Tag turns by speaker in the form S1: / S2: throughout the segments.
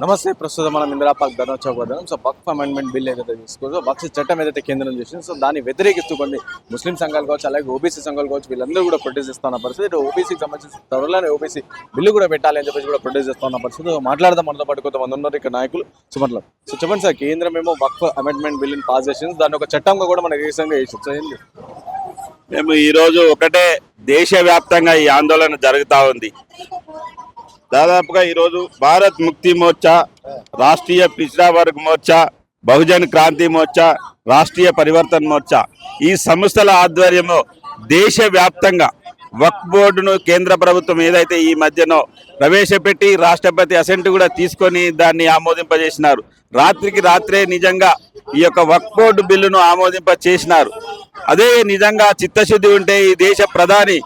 S1: నమస్తే. ప్రస్తుతం మనం ఇందిరాపార్క్ ధర్నా చౌక్ వద్ద సో వక్ఫ్ అమెండ్మెంట్ బిల్ ఏదైతే తీసుకోదో వక్ఫ్ చట్టం ఏదైతే కేంద్రం చేసింది సో దాన్ని వ్యతిరేకిస్తూ కొన్ని ముస్లిం సంఘాలు కావచ్చు, అలాగే ఓబీసీ సంఘాలు కావచ్చు, వీళ్ళందరూ కూడా ప్రొటెస్ట్ చేస్తున్న పరిస్థితి. ఓబీసీకి సంబంధించిన త్వరలోనే ఓబీసీ బిల్లు కూడా పెట్టాలి అని చెప్పేసి కూడా ప్రొటెస్ట్ చేస్తున్న పరిస్థితి. మాట్లాడదాం మనతో పాటు కొంతమంది ఉన్నారు ఇక్కడ నాయకులు. సో చెప్పండి సార్, కేంద్రం ఏమో వక్ఫ్ అమెండ్మెంట్ బిల్లుని పాస్ చేసింది, దాన్ని ఒక చట్టంగా కూడా మనకి రీసెంట్గా చేసింది. సో ఏంటి
S2: మేము ఈరోజు ఒకటే దేశవ్యాప్తంగా ఈ ఆందోళన జరుగుతూ ఉంది. దాదాపుగా ఈరోజు భారత్ ముక్తి మోర్చా, రాష్ట్రీయ పిछड़ा వర్గ్ మోర్చా, బహుజన్ క్రాంతి మోర్చా, రాష్ట్రీయ పరివర్తన్ మోర్చా ఈ సంస్థల ఆధ్వర్యంలో దేశవ్యాప్తంగా వక్ఫ్ బోర్డును కేంద్ర ప్రభుత్వం ఏదైతే ఈ మధ్యనో ప్రవేశపెట్టి రాష్ట్రపతి అసెంట్ కూడా తీసుకొని దాన్ని ఆమోదింపజేసినారు. రాత్రికి రాత్రే నిజంగా ఈ యొక్క వక్ఫ్ బోర్డు బిల్లును ఆమోదింప చేసినారు. అదే నిజంగా చిత్తశుద్ధి ఉంటే ఈ దేశ ప్రధాని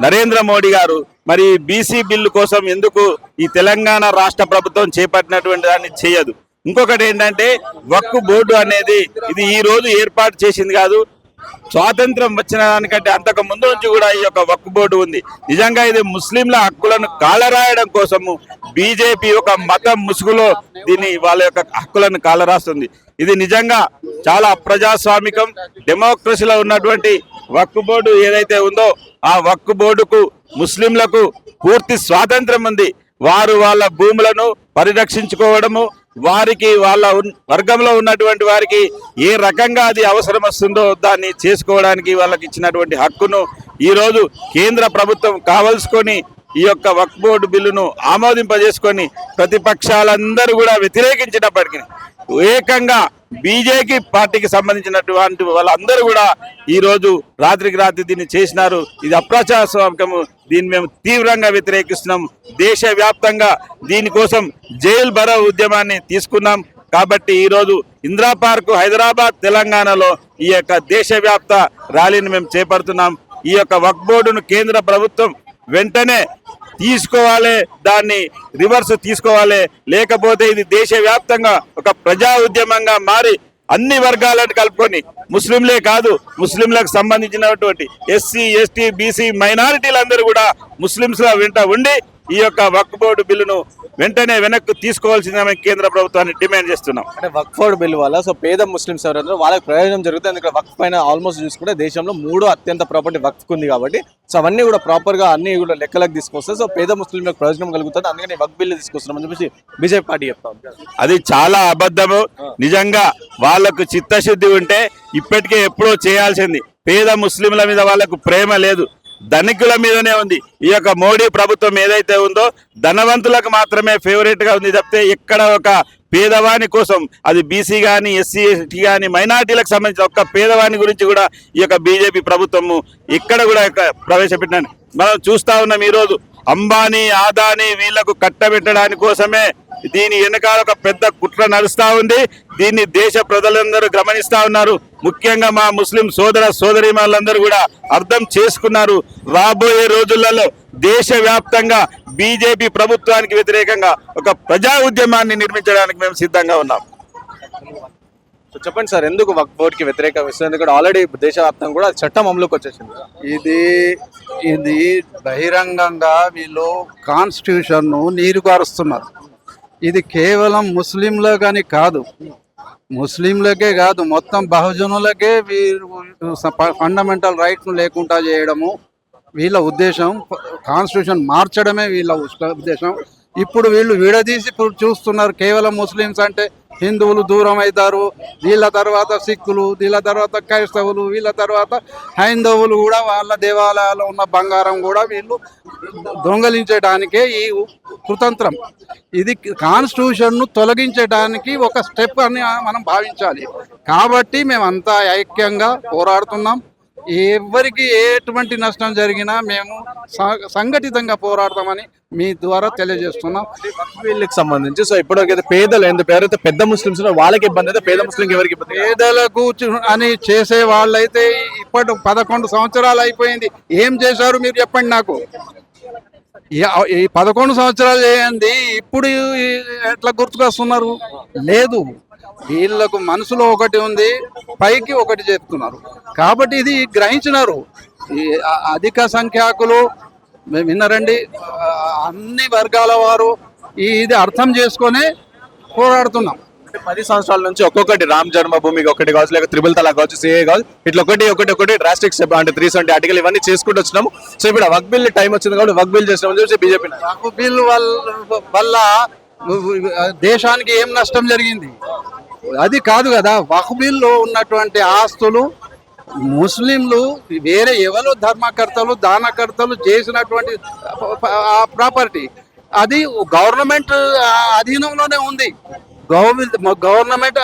S2: నరేంద్ర మోడీ గారు మరి బీసీ బిల్లు కోసం ఎందుకు ఈ తెలంగాణ రాష్ట్ర ప్రభుత్వం చేపట్టినటువంటి దాన్ని చేయదు? ఇంకొకటి ఏంటంటే వక్ఫ్ బోర్డు అనేది ఇది ఈ రోజు ఏర్పాటు చేసింది కాదు, స్వాతంత్రం వచ్చిన దానికంటే అంతకు ముందు నుంచి కూడా ఈ యొక్క వక్ఫ్ బోర్డు ఉంది. నిజంగా ఇది ముస్లింల హక్కులను కాలరాయడం కోసము బీజేపీ ఒక మతం ముసుగులో దీన్ని వాళ్ళ యొక్క హక్కులను కాలరాస్తుంది. ఇది నిజంగా చాలా అప్రజాస్వామికం. డెమోక్రసీలో ఉన్నటువంటి వక్ఫ్ బోర్డు ఏదైతే ఉందో ఆ వక్ఫ్ బోర్డుకు ముస్లింలకు పూర్తి స్వాతంత్రం ఉంది. వారు వాళ్ళ భూములను పరిరక్షించుకోవడము, వారికి వాళ్ళ వర్గంలో ఉన్నటువంటి వారికి ఏ రకంగా అది అవసరం వస్తుందో దాన్ని చేసుకోవడానికి వాళ్ళకి ఇచ్చినటువంటి హక్కును ఈరోజు కేంద్ర ప్రభుత్వం కావలసుకొని ఈ యొక్క వక్ఫ్ బోర్డు బిల్లును ఆమోదింపజేసుకొని ప్రతిపక్షాలందరూ కూడా వ్యతిరేకించినప్పటికీ ఏకంగా బీజేపీ పార్టీకి సంబంధించినటువంటి వాళ్ళందరూ కూడా ఈరోజు రాత్రికి రాత్రి దీన్ని చేసినారు. ఇది అప్రజాస్వామికము, దీన్ని మేము తీవ్రంగా వ్యతిరేకిస్తున్నాం. దేశవ్యాప్తంగా దీనికోసం జైల్ భరో ఉద్యమాన్ని తీసుకున్నాం. కాబట్టి ఈరోజు ఇందిరా పార్క్ హైదరాబాద్ తెలంగాణలో ఈ యొక్క దేశవ్యాప్త ర్యాలీని మేము చేపడుతున్నాం. ఈ యొక్క వక్ఫ్ బోర్డును కేంద్ర ప్రభుత్వం వెంటనే తీసుకోవాలి, దాన్ని రివర్స్ తీసుకోవాలి. లేకపోతే ఇది దేశవ్యాప్తంగా ఒక ప్రజా ఉద్యమంగా మారి అన్ని వర్గాలను కలుపుకొని ముస్లింలే కాదు, ముస్లింలకు సంబంధించినటువంటి ఎస్సీ, ఎస్టీ, బీసీ మైనారిటీలందరూ కూడా ముస్లింస్ వెంట ఉండి ఈ యొక్క వక్ఫ్ బోర్డు బిల్లును వెంటనే వెనక్కి తీసుకోవాల్సిందని కేంద్ర ప్రభుత్వాన్ని డిమాండ్ చేస్తున్నాం.
S1: అంటే వక్ఫ్ బోర్డు బిల్లు వల్ల సో పేద ముస్లింస్ ఎవరైనా వాళ్ళకి ప్రయోజనం జరుగుతుంది. ఎందుకంటే వక్ఫ్ పైన ఆల్మోస్ట్ చూసుకుంటే దేశంలో 3 అత్యంత ప్రాపర్టీ వక్ఫ్ ఉంది కాబట్టి సో అవన్నీ కూడా ప్రాపర్గా అన్ని కూడా లెక్కలకు తీసుకొస్తే సో పేద ముస్లింలకు ప్రయోజనం కలుగుతుంది. అందుకని వక్ఫ్ బిల్లు తీసుకొస్తున్నాం అని చెప్పేసి బీజేపీ పార్టీ చెప్తాం.
S2: అది చాలా అబద్ధము. నిజంగా వాళ్లకు చిత్తశుద్ధి ఉంటే ఇప్పటికే ఎప్పుడో చేయాల్సింది. పేద ముస్లింల మీద వాళ్లకు ప్రేమ లేదు, ధనికుల మీదనే ఉంది. ఈ యొక్క మోడీ ప్రభుత్వం ఏదైతే ఉందో ధనవంతులకు మాత్రమే ఫేవరెట్ గా ఉంది తప్పితే ఇక్కడ ఒక పేదవాని కోసం, అది బీసీ కానీ, ఎస్సీ, ఎస్టీ కానీ, మైనార్టీలకు సంబంధించిన ఒక్క పేదవాని గురించి కూడా ఈ యొక్క బీజేపీ ప్రభుత్వము ఇక్కడ కూడా ప్రవేశపెట్టినాను. మనం చూస్తా ఉన్నాం. ఈరోజు అంబానీ, ఆదానీ వీళ్లకు కట్టబెట్టడానికి కోసమే దీని వెనకాల ఒక పెద్ద కుట్ర నడుస్తూ ఉంది. దీన్ని దేశ ప్రజలందరూ గమనిస్తా ఉన్నారు. ముఖ్యంగా మా ముస్లిం సోదర సోదరీమణులందరూ కూడా అర్థం చేసుకున్నారు. రాబోయే రోజులలో దేశవ్యాప్తంగా బీజేపీ ప్రభుత్వానికి వ్యతిరేకంగా ఒక ప్రజా ఉద్యమాన్ని నిర్మించడానికి మేము సిద్ధంగా ఉన్నాం.
S1: సో చెప్పండి సార్, ఎందుకు వక్ఫ్ బోర్డుకి వ్యతిరేకం ఇస్తుంది? ఎందుకంటే ఆల్రెడీ దేశవ్యాప్తంగా కూడా చట్టం అమలుకి వచ్చేసింది.
S3: ఇది బహిరంగంగా వీళ్ళు కాన్స్టిట్యూషన్ను నీరుగారుస్తున్నారు. ఇది కేవలం ముస్లింలకని కాదు, ముస్లింలకే కాదు, మొత్తం బహుజనులకే వీరు ఫండమెంటల్ రైట్ను లేకుండా చేయడము వీళ్ళ ఉద్దేశం. కాన్స్టిట్యూషన్ మార్చడమే వీళ్ళ ఉద్దేశం. ఇప్పుడు వీళ్ళు విడదీసి చూస్తున్నారు. కేవలం ముస్లిమ్స్ అంటే హిందువులు దూరం అవుతారు, వీళ్ళ తర్వాత సిక్కులు, వీళ్ళ తర్వాత క్రైస్తవులు, వీళ్ళ తర్వాత హైందవులు కూడా వాళ్ళ దేవాలయాల్లో ఉన్న బంగారం కూడా వీళ్ళు దొంగలించడానికే ఈ కుతంత్రం. ఇది కాన్స్టిట్యూషన్ను తొలగించడానికి ఒక స్టెప్ అని మనం భావించాలి. కాబట్టి మేమంతా ఐక్యంగా పోరాడుతున్నాం. ఎవరికి ఎటువంటి నష్టం జరిగినా మేము సంఘటితంగా పోరాడతామని మీ ద్వారా తెలియజేస్తున్నాం.
S1: వీళ్ళకి సంబంధించి సో ఇప్పటికైతే పేదలు ఎవరైతే పెద్ద ముస్లిమ్స్ వాళ్ళకి ఇబ్బంది అయితే పేద ముస్లింకి ఎవరికి ఇబ్బంది?
S3: పేదలకు అని చేసే వాళ్ళైతే ఇప్పటి 11 సంవత్సరాలు అయిపోయింది. ఏం చేశారు మీరు చెప్పండి నాకు. ఈ 11 సంవత్సరాలు చేయండి, ఇప్పుడు ఎట్లా గుర్తుకొస్తున్నారు? లేదు, వీళ్ళకు మనసులో ఒకటి ఉంది, పైకి ఒకటి చెప్తున్నారు. కాబట్టి ఇది గ్రహించినారు. ఈ అధిక సంఖ్యాకులు విన్నారండి, అన్ని వర్గాల వారు ఇది అర్థం చేసుకొనే పోరాడుతున్నాం.
S1: 10 సంవత్సరాల నుంచి ఒక్కొక్కటి రామ్ జన్మభూమికి ఒకటి కావచ్చు, లేక త్రిబుల్ తలాక్ కావచ్చు, సిఏ కావచ్చు, ఇట్లా ఒకటి డ్రాస్టిక్ స్టెప్ అంటే 370 ఆర్టికల్ ఇవన్నీ చేసుకుంటూ వచ్చినాము. సో ఇప్పుడు వక్ బిల్ టైం వచ్చింది కాబట్టి వక్ బిల్ చేసినామని చెప్పి బీజేపీ
S3: వక్ఫ్ బిల్ వల్ల దేశానికి ఏం నష్టం జరిగింది అది కాదు కదా. వక్ఫ్ బిల్లో ఉన్నటువంటి ఆస్తులు ముస్లింలు వేరే ఎవరు ధర్మకర్తలు దానకర్తలు చేసినటువంటి ప్రాపర్టీ, అది గవర్నమెంట్ అధీనంలోనే ఉంది, గవర్నమెంట్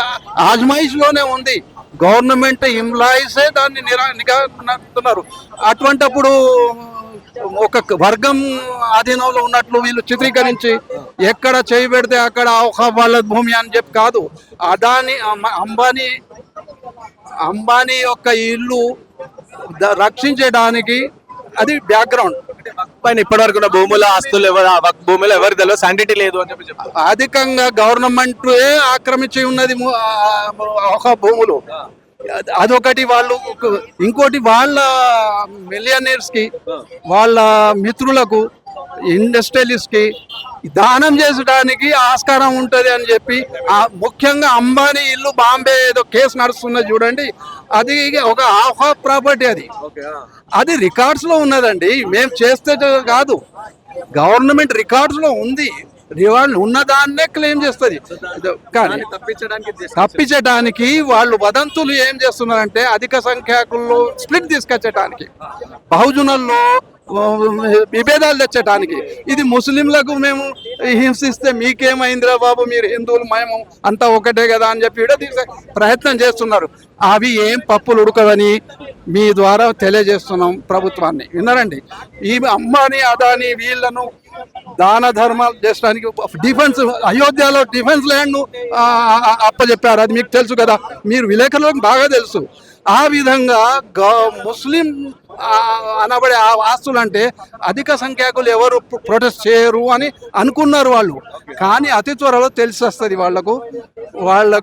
S3: ఆజ్మాయిష్లోనే ఉంది, గవర్నమెంట్ ఎంప్లాయీసే దాన్ని నిఘాస్తున్నారు. అటువంటప్పుడు ఒక వర్గం అధీనంలో ఉన్నట్లు వీళ్ళు చిత్రీకరించి ఎక్కడ చేయి పెడితే అక్కడ వాళ్ళ భూమి అని చెప్పి కాదు. అదాని అంబానీ యొక్క ఇల్లు రక్షించడానికి అది బ్యాక్గ్రౌండ్.
S1: పైన ఇప్పటివరకు ఉన్న భూముల ఆస్తులు భూములు ఎవరు తెలియదు, శాంటిటీ లేదు అని చెప్పి చెప్పారు.
S3: అధికంగా గవర్నమెంట్ ఆక్రమించి ఉన్నది ఒక భూములు. అదొకటి. వాళ్ళు ఇంకోటి వాళ్ళ మిలియనీర్స్ కి, వాళ్ళ మిత్రులకు, ఇండస్ట్రియలిస్ట్ కి దానం చేసడానికి ఆస్కారం ఉంటది అని చెప్పి ముఖ్యంగా అంబానీ ఇల్లు బాంబే ఏదో కేసు నడుస్తున్నది చూడండి, అది ఒక హాఫ్ ప్రాపర్టీ, అది రికార్డ్స్ లో ఉన్నదండి. మేము చేస్తే కాదు, గవర్నమెంట్ రికార్డ్స్ లో ఉంది. రివార్డ్ ఉన్నదాన్నే క్లెయిమ్ చేస్తుంది. కానీ తప్పించడానికి వాళ్ళు వదంతులు ఏం చేస్తున్నారంటే అధిక సంఖ్యాకుల్లో స్ప్లిట్ తీసుకొచ్చడానికి, బహుజనుల్లో విభేదాలు తెచ్చడానికి, ఇది ముస్లింలకు మేము హింసిస్తే మీకేమైందిరా బాబు, మీరు హిందువులు మేము అంతా ఒకటే కదా అని చెప్పి తీసే ప్రయత్నం చేస్తున్నారు. అవి ఏం పప్పులు ఉడకవని మీ ద్వారా తెలియజేస్తున్నాం ప్రభుత్వాన్ని. విన్నారండి, ఈ అంబానీ అదానీ వీళ్ళను దాన ధర్మాలు చేసడానికి డిఫెన్స్, అయోధ్యలో డిఫెన్స్ ల్యాండ్ ను అప్పచెప్పారు, అది మీకు తెలుసు కదా, మీరు విలేకరులకు బాగా తెలుసు. ఆ విధంగా ముస్లిం అనబడే ఆస్తులు అంటే అధిక సంఖ్యాకులు ఎవరు ప్రొటెస్ట్ చేయరు అని అనుకున్నారు వాళ్ళు. కానీ అతి త్వరలో తెలిసి వస్తుంది వాళ్ళకు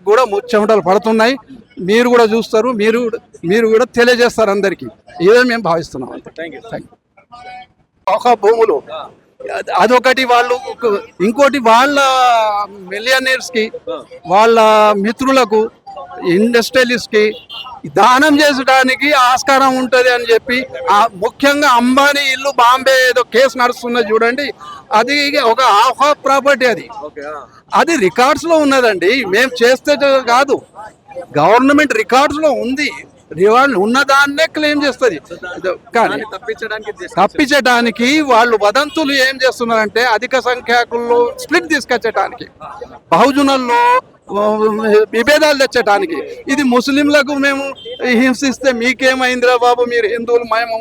S3: కూడా చెమటలు పడుతున్నాయి. మీరు కూడా చూస్తారు, మీరు కూడా తెలియజేస్తారు అందరికీ. ఇదే మేము భావిస్తున్నాం. ఒక భూములు అదొకటి. వాళ్ళు ఇంకోటి వాళ్ళ మిలియనీర్స్ కి, వాళ్ళ మిత్రులకు, ఇండస్ట్రియలిస్ట్ కి దానం చేసడానికి ఆస్కారం ఉంటది అని చెప్పి ముఖ్యంగా అంబానీ ఇల్లు బాంబే ఏదో కేసు నడుస్తున్నది చూడండి, అది ఒక హాఫ్ ప్రాపర్టీ, అది రికార్డ్స్ లో ఉన్నదండి. మేము చేస్తే కాదు, గవర్నమెంట్ రికార్డ్స్ లో ఉంది. రివార్డ్ ఉన్నదాన్నే క్లెయిమ్ చేస్తుంది. కానీ తప్పించడానికి వాళ్ళు వదంతులు ఏం చేస్తున్నారంటే అధిక సంఖ్యాకుల్లో స్ప్లిట్ తీసుకొచ్చడానికి, బహుజనుల్లో విభేదాలు తెచ్చడానికి, ఇది ముస్లింలకు మేము హింసిస్తే మీకేమైందిరా బాబు, మీరు హిందువులు మేము